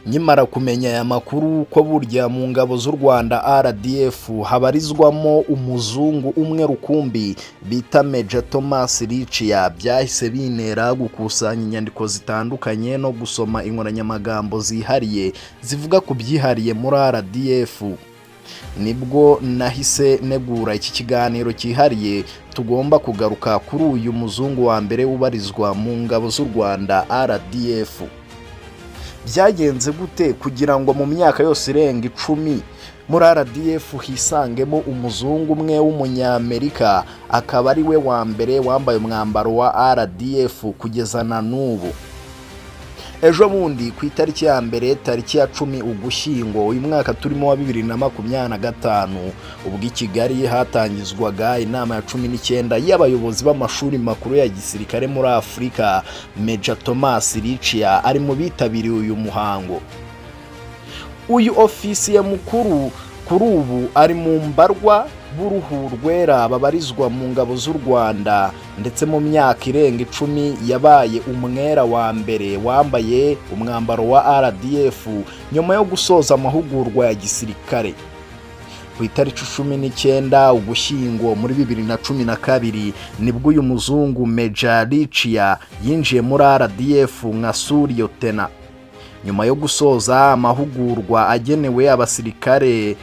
Nyimara kumenya aya makuru ko burya mu ngabo z'u Rwanda RDF habarizwamo umuzungu umwe rukumbi bita Major Thomas Ritchie, byahise binera gukusanya inyandiko zitandukanye no gusoma inkoranyamagambo zihariye zivuga ku byihariye muri RDF. Nibwo nahise negura iki kiganiro cyihariye tugomba kugaruka kuri uyu muzungu wa mbere ubarizwa mu ngabo z'u Rwanda RDF. Byagenze gute kugira ngo mu myaka yose irenga 10 muri RDF hisangemo umuzungu umwe w'umunyamerika, akaba ari we wa mbere wambaye umwambaro wa RDF kugeza na n'ubu? Ejo bundi ku itariki ya mbere tariki ya 10 Ugushyingo uyu mwaka turimo wa 2025 ubwo i Kigali hatangizwaga inama ya 19 y'abayobozi b'amashuri makuru ya gisirikare muri Afrika. Major Thomas Ritchie ari mu bitabiriye uyu muhango. Uyu ofisiye mukuru kuri ubu ari mu mbarwa b'uruhu rwera babarizwa mu ngabo z'u Rwanda, ndetse mu myaka irenga 10 yabaye umwera wa mbere wambaye umwambaro wa RDF nyuma yo gusoza amahugurwa ya gisirikare. Ku itariki 19 Ugushyingo muri 2012 nibwo uyu muzungu Major Ritchie yinjiye muri RDF nka Lieutenant nyuma yo gusoza amahugurwa agenewe abasirikare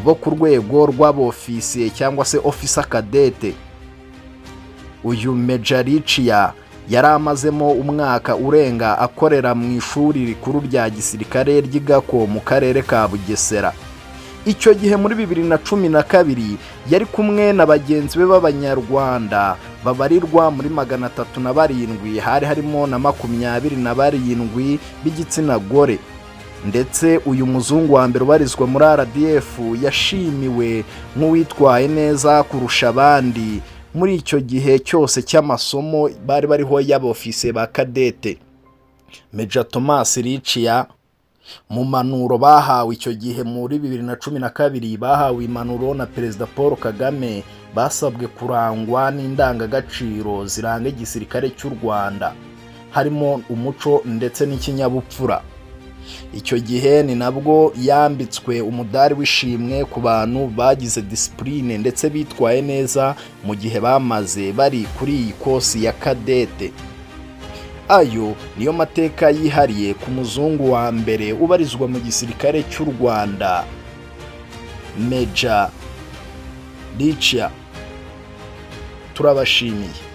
bo ku rwego rw'abofisiye cyangwa se officer cadete. Uyu Major Ritchie yari amazemo umwaka urenga akorera mu ishuri rikuru rya gisirikare ry'Igako mu karere ka Bugesera. Icyo gihe muri 2012 yari kumwe na bagenzi be b'Abanyarwanda babarirwa muri 307, hari harimo na 27 b'igitsina gore. Ndetse uyu muzungu wa mbere ubarizwa muri RDF yashimiwe nk'uwitwaye neza kurusha abandi muri icyo gihe cyose cy'amasomo bari bariho y'abofisiye ba kadete. Major Thomas Ritchie mu manuro bahawe icyo gihe muri 2012 bahawe impanuro na Perezida Paul Kagame, basabwe kurangwa n'indangagaciro ziranga igisirikare cy'u Rwanda harimo umuco ndetse n'ikinyabupfura. Icyo gihe ni nabwo yambitswe umudari w'ishimwe ku bantu bagize discipline ndetse bitwaye neza mu gihe bamaze bari kuri iyi kosi ya kadete. Ayo niyo mateka yihariye ku muzungu wa mbere ubarizwa mu gisirikare cy'u Rwanda, Major Ritchie. Turabashimiye.